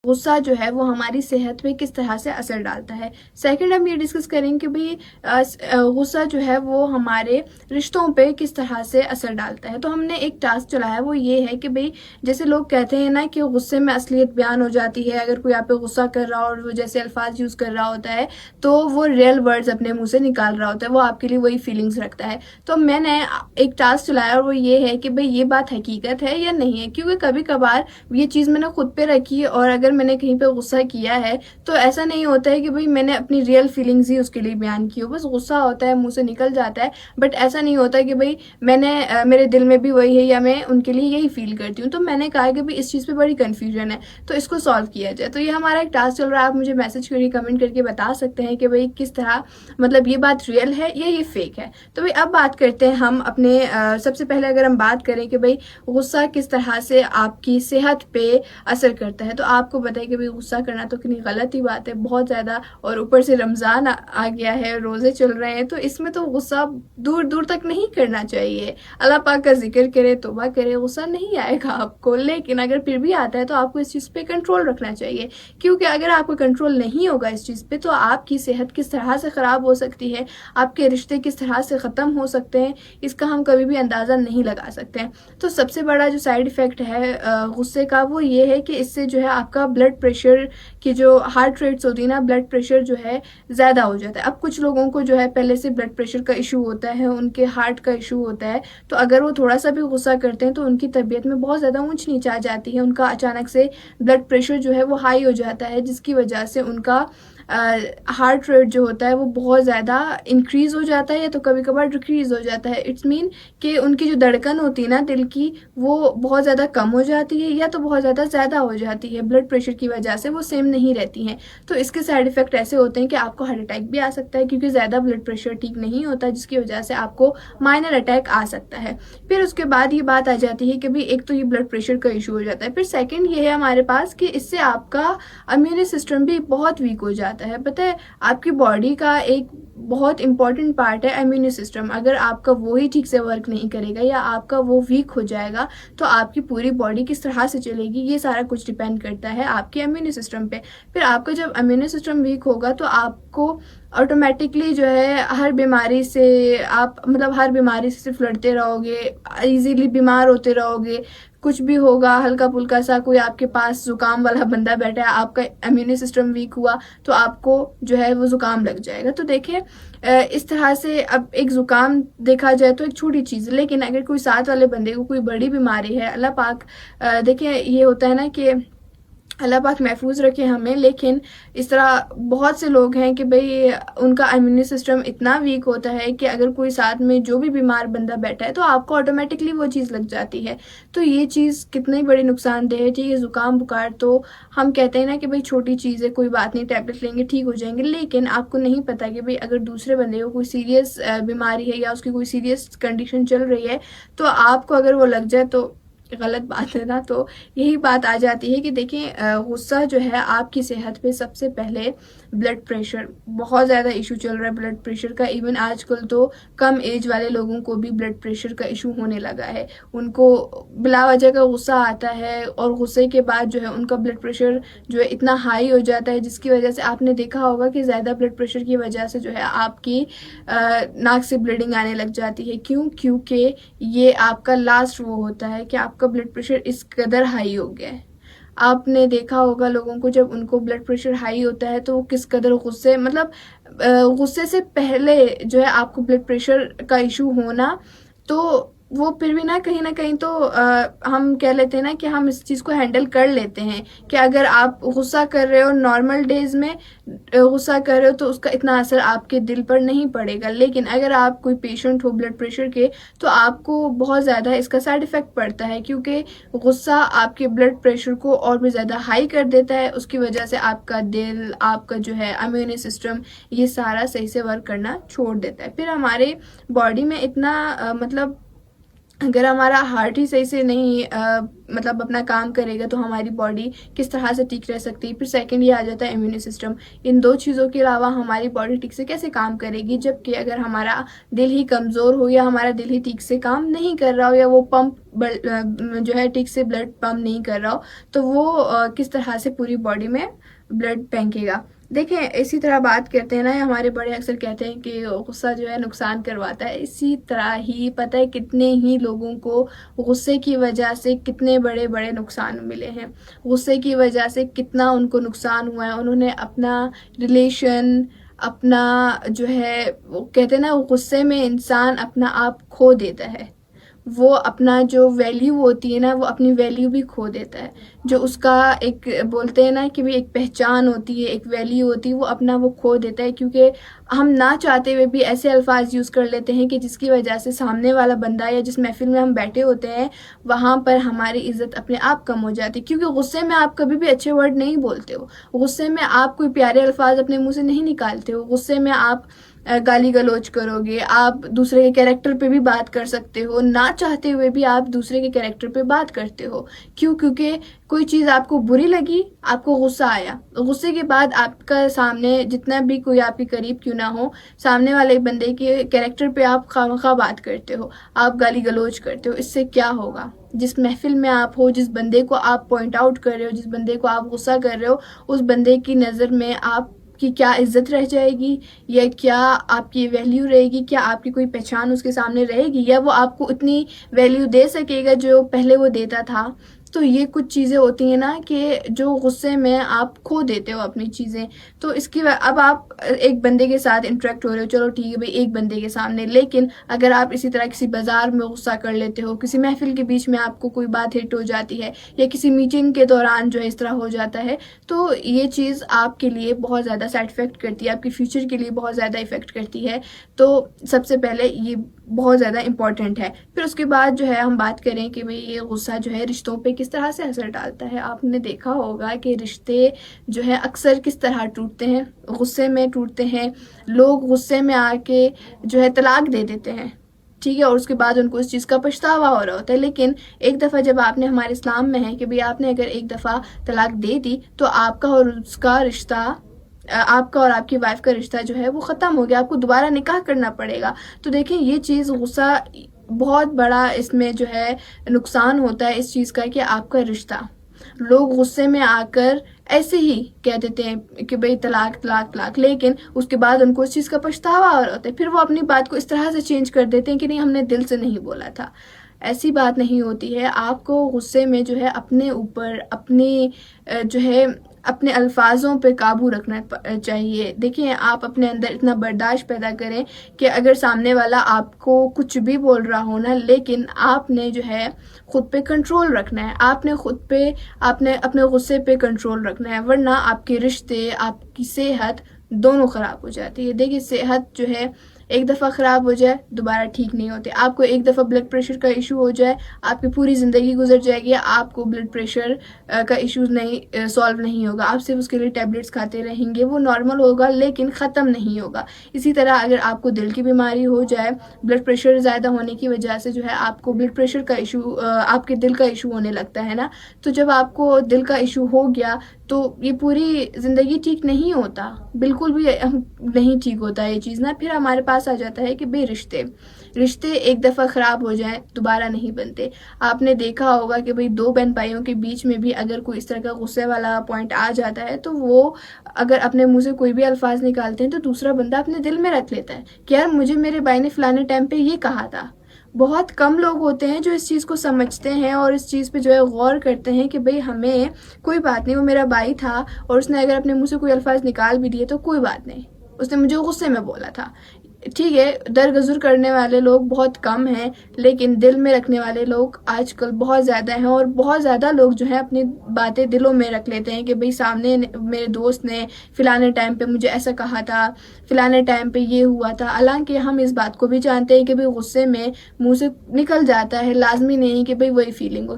غصہ جو ہے وہ ہماری صحت پہ کس طرح سے اثر ڈالتا ہے۔ سیکنڈ ہم یہ ڈسکس کریں کہ بھئی غصہ جو ہے وہ ہمارے رشتوں پہ کس طرح سے اثر ڈالتا ہے۔ تو ہم نے ایک ٹاسک چلایا، وہ یہ ہے کہ بھئی جیسے لوگ کہتے ہیں نا کہ غصے میں اصلیت بیان ہو جاتی ہے، اگر کوئی آپ پہ غصہ کر رہا ہو اور وہ جیسے الفاظ یوز کر رہا ہوتا ہے تو وہ ریئل ورڈز اپنے منہ سے نکال رہا ہوتا ہے، وہ آپ کے لیے وہی فیلنگز رکھتا ہے۔ تو میں نے ایک ٹاسک چلایا اور وہ یہ ہے کہ بھئی یہ بات حقیقت ہے یا نہیں ہے، کیونکہ کبھی کبھار یہ چیز میں نے خود پہ رکھی اور اگر میں نے کہیں پہ غصہ کیا ہے تو ایسا نہیں ہوتا ہے کہ بھئی میں نے اپنی ریئل فیلنگز ہی اس کے لیے بیان کی ہو، بس غصہ ہوتا ہے، منہ سے نکل جاتا ہے، بٹ ایسا نہیں ہوتا کہ بھئی میں نے میرے دل میں بھی وہی ہے یا میں ان کے لیے یہی فیل کرتی ہوں۔ تو میں نے کہا کہ بھئی اس چیز پہ بڑی کنفیوژن ہے، تو اس کو سالو کیا جائے۔ تو یہ ہمارا ایک ٹاسک چل رہا ہے، آپ مجھے میسج کریے، کمنٹ کر کے بتا سکتے ہیں کہ بھئی کس طرح مطلب یہ بات ریئل ہے یا یہ فیک ہے۔ تو بھئی اب بات کرتے ہیں ہم اپنے سب سے پہلے اگر ہم بات کریں کہ بھئی غصہ کس طرح سے آپ کی صحت پہ اثر کرتا ہے، تو آپ کو پتہ ہے کہ بھئی غصہ کرنا تو کتنی غلط ہی بات ہے، بہت زیادہ، اور اوپر سے رمضان آ گیا ہے، روزے چل رہے ہیں، تو اس میں تو غصہ دور دور تک نہیں کرنا چاہیے۔ اللہ پاک کا ذکر کرے، توبہ کرے، غصہ نہیں آئے گا آپ کو، لیکن اگر پھر بھی آتا ہے تو آپ کو اس چیز پہ کنٹرول رکھنا چاہیے، کیونکہ اگر آپ کو کنٹرول نہیں ہوگا اس چیز پہ تو آپ کی صحت کس طرح سے خراب ہو سکتی ہے، آپ کے رشتے کس طرح سے ختم ہو سکتے ہیں، اس کا ہم کبھی بھی اندازہ نہیں لگا سکتے ہیں۔ تو سب سے بڑا جو سائیڈ ایفیکٹ ہے غصے کا وہ یہ ہے کہ اس سے جو ہے آپ کا بلڈ پریشر کی جو ہارٹ ریٹس ہوتی ہے نا، بلڈ پریشر جو ہے زیادہ ہو جاتا ہے۔ اب کچھ لوگوں کو جو ہے پہلے سے بلڈ پریشر کا ایشو ہوتا ہے، ان کے ہارٹ کا ایشو ہوتا ہے، تو اگر وہ تھوڑا سا بھی غصہ کرتے ہیں تو ان کی طبیعت میں بہت زیادہ اونچ نیچ آ جاتی ہے، ان کا اچانک سے بلڈ پریشر جو ہے وہ ہائی ہو جاتا ہے، جس کی وجہ سے ان کا ہارٹ ریٹ جو ہوتا ہے وہ بہت زیادہ انکریز ہو جاتا ہے یا تو کبھی کبھار ڈیکریز ہو جاتا ہے۔ اٹس مین کہ ان کی جو دھڑکن ہوتی ہے نا دل کی، وہ بہت زیادہ کم ہو جاتی ہے یا تو بہت زیادہ ہو جاتی ہے، بلڈ پریشر کی وجہ سے وہ سیم نہیں رہتی ہیں۔ تو اس کے سائیڈ ایفیکٹ ایسے ہوتے ہیں کہ آپ کو ہارٹ اٹیک بھی آ سکتا ہے، کیونکہ زیادہ بلڈ پریشر ٹھیک نہیں ہوتا، جس کی وجہ سے آپ کو مائنر اٹیک آ سکتا ہے۔ پھر اس کے بعد یہ بات آ جاتی ہے کہ بھی ایک تو یہ بلڈ پریشر کا ایشو ہو جاتا ہے، پھر سیکنڈ یہ ہے ہمارے پاس کہ اس سے آپ کا امیون سسٹم بھی بہت ویک ہو جاتا ہے۔ پتہ ہے آپ کی باڈی کا ایک بہت امپورٹنٹ پارٹ ہے امیون سسٹم، اگر آپ کا وہی ٹھیک سے ورک نہیں کرے گا یا آپ کا وہ ویک ہو جائے گا تو آپ کی پوری باڈی کس طرح سے چلے گی، یہ سارا کچھ ڈیپینڈ کرتا ہے آپ کے امیون سسٹم پہ۔ پھر آپ کا جب امیون سسٹم ویک ہوگا تو آپ کو آٹومیٹکلی جو ہے ہر بیماری سے ہر بیماری سے صرف لڑتے رہو گے، ایزیلی بیمار ہوتے رہو گے، کچھ بھی ہوگا ہلکا پھلکا سا، کوئی آپ کے پاس زکام والا بندہ بیٹھا ہے، آپ کا امیون سسٹم ویک ہوا تو آپ کو جو ہے وہ زکام لگ جائے گا۔ تو دیکھیں اس طرح سے اب ایک زکام دیکھا جائے تو ایک چھوٹی چیز، لیکن اگر کوئی ساتھ والے بندے کو کوئی بڑی بیماری ہے، اللہ پاک دیکھیں یہ ہوتا ہے نا کہ اللہ پاک محفوظ رکھے ہمیں، لیکن اس طرح بہت سے لوگ ہیں کہ بھئی ان کا امیون سسٹم اتنا ویک ہوتا ہے کہ اگر کوئی ساتھ میں جو بھی بیمار بندہ بیٹھا ہے تو آپ کو آٹومیٹکلی وہ چیز لگ جاتی ہے۔ تو یہ چیز کتنی بڑی نقصان دہ ہے۔ ٹھیک ہے، زکام بخار تو ہم کہتے ہیں نا کہ بھئی چھوٹی چیز ہے، کوئی بات نہیں، ٹیبلٹ لیں گے ٹھیک ہو جائیں گے، لیکن آپ کو نہیں پتا کہ بھئی اگر دوسرے بندے کو کوئی سیریس بیماری ہے یا اس کی کوئی سیریس کنڈیشن چل رہی ہے تو آپ کو اگر وہ لگ جائے تو غلط بات ہے نا۔ تو یہی بات آ جاتی ہے کہ دیکھیں غصہ جو ہے آپ کی صحت پہ سب سے پہلے بلڈ پریشر، بہت زیادہ ایشو چل رہا ہے بلڈ پریشر کا، ایون آج کل تو کم ایج والے لوگوں کو بھی بلڈ پریشر کا ایشو ہونے لگا ہے، ان کو بلا وجہ کا غصہ آتا ہے اور غصے کے بعد جو ہے ان کا بلڈ پریشر جو ہے اتنا ہائی ہو جاتا ہے، جس کی وجہ سے آپ نے دیکھا ہوگا کہ زیادہ بلڈ پریشر کی وجہ سے جو ہے آپ کی ناک سے بلیڈنگ آنے لگ جاتی ہے۔ کیونکہ یہ آپ کا لاسٹ وہ ہوتا ہے کہ آپ کا بلڈ پریشر اس قدر ہائی ہو گیا ہے۔ آپ نے دیکھا ہوگا لوگوں کو جب ان کو بلڈ پریشر ہائی ہوتا ہے تو وہ کس قدر غصے سے پہلے جو ہے آپ کو بلڈ پریشر کا ایشو ہونا، تو وہ پھر بھی نہ کہیں تو ہم کہہ لیتے ہیں نا کہ ہم اس چیز کو ہینڈل کر لیتے ہیں کہ اگر آپ غصہ کر رہے ہو نارمل ڈیز میں غصہ کر رہے ہو تو اس کا اتنا اثر آپ کے دل پر نہیں پڑے گا، لیکن اگر آپ کوئی پیشنٹ ہو بلڈ پریشر کے تو آپ کو بہت زیادہ اس کا سائیڈ ایفیکٹ پڑتا ہے، کیونکہ غصہ آپ کے بلڈ پریشر کو اور بھی زیادہ ہائی کر دیتا ہے، اس کی وجہ سے آپ کا دل، آپ کا جو ہے امیون سسٹم، یہ سارا صحیح سے ورک کرنا چھوڑ دیتا ہے۔ پھر ہمارے باڈی میں اتنا اگر ہمارا ہارٹ ہی صحیح سے نہیں اپنا کام کرے گا تو ہماری باڈی کس طرح سے ٹھیک رہ سکتی ہے۔ پھر سیکنڈ یہ آ جاتا ہے امیون سسٹم۔ ان دو چیزوں کے علاوہ ہماری باڈی ٹھیک سے کیسے کام کرے گی، جبکہ اگر ہمارا دل ہی کمزور ہو یا ہمارا دل ہی ٹھیک سے کام نہیں کر رہا ہو یا وہ پمپ جو ہے ٹھیک سے بلڈ پمپ نہیں کر رہا ہو تو وہ کس طرح سے پوری باڈی میں بلڈ پھینکے گا. دیکھیں اسی طرح بات کرتے ہیں نا، ہمارے بڑے اکثر کہتے ہیں کہ غصہ جو ہے نقصان کرواتا ہے. اسی طرح ہی پتہ ہے کتنے ہی لوگوں کو غصے کی وجہ سے کتنے بڑے بڑے نقصان ملے ہیں. غصے کی وجہ سے کتنا ان کو نقصان ہوا ہے. انہوں نے اپنا ریلیشن، اپنا جو ہے کہتے ہیں نا، غصے میں انسان اپنا آپ کھو دیتا ہے. وہ اپنا جو ویلیو ہوتی ہے نا، وہ اپنی ویلیو بھی کھو دیتا ہے. جو اس کا ایک بولتے ہیں نا کہ بھی ایک پہچان ہوتی ہے، ایک ویلیو ہوتی ہے، وہ اپنا وہ کھو دیتا ہے. کیونکہ ہم نہ چاہتے ہوئے بھی ایسے الفاظ یوز کر لیتے ہیں کہ جس کی وجہ سے سامنے والا بندہ یا جس محفل میں ہم بیٹھے ہوتے ہیں وہاں پر ہماری عزت اپنے آپ کم ہو جاتی ہے. کیونکہ غصے میں آپ کبھی بھی اچھے ورڈ نہیں بولتے ہو، غصے میں آپ کوئی پیارے الفاظ اپنے منہ سے نہیں نکالتے ہو. غصے میں آپ گالی گلوچ کرو گے، آپ دوسرے کے کیریکٹر پہ بھی بات کر سکتے ہو، نہ چاہتے ہوئے بھی آپ دوسرے کے کیریکٹر پہ بات کرتے ہو. کیونکہ کوئی چیز آپ کو بری لگی، آپ کو غصہ آیا، غصے کے بعد آپ کا سامنے جتنا بھی کوئی آپ کے قریب کیوں نہ ہو، سامنے والے بندے کے کیریکٹر پہ آپ خواہ بات کرتے ہو، آپ گالی گلوچ کرتے ہو. اس سے کیا ہوگا؟ جس محفل میں آپ ہو، جس بندے کو آپ پوائنٹ آؤٹ کر رہے ہو، جس بندے کو آپ غصہ کر رہے ہو، اس بندے کی نظر میں آپ کی کیا عزت رہ جائے گی، یا کیا آپ کی ویلیو رہے گی؟ کیا آپ کی کوئی پہچان اس کے سامنے رہے گی، یا وہ آپ کو اتنی ویلیو دے سکے گا جو پہلے وہ دیتا تھا؟ تو یہ کچھ چیزیں ہوتی ہیں نا کہ جو غصے میں آپ کھو دیتے ہو اپنی چیزیں. تو اس کی اب آپ ایک بندے کے ساتھ انٹریکٹ ہو رہے ہو، چلو ٹھیک ہے بھائی ایک بندے کے سامنے، لیکن اگر آپ اسی طرح کسی بازار میں غصہ کر لیتے ہو، کسی محفل کے بیچ میں آپ کو کوئی بات ہٹ ہو جاتی ہے، یا کسی میٹنگ کے دوران جو ہے اس طرح ہو جاتا ہے، تو یہ چیز آپ کے لیے بہت زیادہ سائڈ افیکٹ کرتی ہے، آپ کے فیوچر کے لیے بہت زیادہ افیکٹ کرتی ہے. تو سب سے پہلے یہ بہت زیادہ امپورٹنٹ ہے. پھر اس کے بعد جو ہے ہم بات کریں کہ بھئی یہ غصہ جو ہے رشتوں پہ کس طرح سے اثر ڈالتا ہے. آپ نے دیکھا ہوگا کہ رشتے جو ہے اکثر کس طرح ٹوٹتے ہیں، غصے میں ٹوٹتے ہیں. لوگ غصے میں آ کے جو ہے طلاق دے دیتے ہیں، ٹھیک ہے، اور اس کے بعد ان کو اس چیز کا پچھتاوا ہو رہا ہوتا ہے. لیکن ایک دفعہ جب آپ نے، ہمارے اسلام میں ہے کہ بھئی آپ نے اگر ایک دفعہ طلاق دے دی تو آپ کا اور اس کا رشتہ، آپ کا اور آپ کی وائف کا رشتہ جو ہے وہ ختم ہو گیا، آپ کو دوبارہ نکاح کرنا پڑے گا. تو دیکھیں یہ چیز غصہ بہت بڑا اس میں جو ہے نقصان ہوتا ہے اس چیز کا کہ آپ کا رشتہ، لوگ غصے میں آ کر ایسے ہی کہہ دیتے ہیں کہ بھئی طلاق طلاق طلاق، لیکن اس کے بعد ان کو اس چیز کا پچھتاوا ہو رہا ہوتا ہے. پھر وہ اپنی بات کو اس طرح سے چینج کر دیتے ہیں کہ نہیں ہم نے دل سے نہیں بولا تھا. ایسی بات نہیں ہوتی ہے. آپ کو غصے میں جو ہے اپنے اوپر، اپنی جو ہے اپنے الفاظوں پہ قابو رکھنا چاہیے. دیکھیں آپ اپنے اندر اتنا برداشت پیدا کریں کہ اگر سامنے والا آپ کو کچھ بھی بول رہا ہو نا، لیکن آپ نے جو ہے خود پہ کنٹرول رکھنا ہے، آپ نے خود پہ، آپ نے اپنے غصے پہ کنٹرول رکھنا ہے، ورنہ آپ کے رشتے، آپ کی صحت دونوں خراب ہو جاتی ہے. دیکھیے صحت جو ہے ایک دفعہ خراب ہو جائے دوبارہ ٹھیک نہیں ہوتے. آپ کو ایک دفعہ بلڈ پریشر کا ایشو ہو جائے، آپ کی پوری زندگی گزر جائے گی، آپ کو بلڈ پریشر کا ایشو نہیں سالو نہیں ہوگا. آپ صرف اس کے لیے ٹیبلٹس کھاتے رہیں گے، وہ نارمل ہوگا لیکن ختم نہیں ہوگا. اسی طرح اگر آپ کو دل کی بیماری ہو جائے، بلڈ پریشر زیادہ ہونے کی وجہ سے جو ہے آپ کو بلڈ پریشر کا ایشو، آپ کے دل کا ایشو ہونے لگتا ہے نا. تو جب آپ کو دل کا ایشو ہو گیا تو یہ پوری زندگی ٹھیک نہیں ہوتا، بالکل بھی نہیں ٹھیک ہوتا یہ چیز نا. پھر ہمارے پاس آ جاتا ہے کہ بے رشتے ایک دفعہ خراب ہو جائیں دوبارہ نہیں بنتے. آپ نے دیکھا ہوگا کہ بھئی دو بہن بھائیوں کے بیچ میں بھی اگر کوئی اس طرح کا غصے والا پوائنٹ آ جاتا ہے تو وہ اگر اپنے منہ سے کوئی بھی الفاظ نکالتے ہیں تو دوسرا بندہ اپنے دل میں رکھ لیتا ہے کہ یار مجھے میرے بھائی نے فلانے ٹائم پہ یہ کہا تھا. بہت کم لوگ ہوتے ہیں جو اس چیز کو سمجھتے ہیں اور اس چیز پہ جو ہے غور کرتے ہیں کہ بھئی ہمیں کوئی بات نہیں، وہ میرا بھائی تھا اور اس نے اگر اپنے منہ سے کوئی الفاظ نکال بھی دیے تو کوئی بات نہیں، اس نے مجھے غصے میں بولا تھا. ٹھیک ہے، درگزر کرنے والے لوگ بہت کم ہیں، لیکن دل میں رکھنے والے لوگ آج کل بہت زیادہ ہیں. اور بہت زیادہ لوگ جو ہیں اپنی باتیں دلوں میں رکھ لیتے ہیں کہ بھئی سامنے میرے دوست نے فلانے ٹائم پہ مجھے ایسا کہا تھا، فلانے ٹائم پہ یہ ہوا تھا. حالانکہ ہم اس بات کو بھی جانتے ہیں کہ بھئی غصے میں منہ سے نکل جاتا ہے، لازمی نہیں کہ بھئی وہی فیلنگ ہو.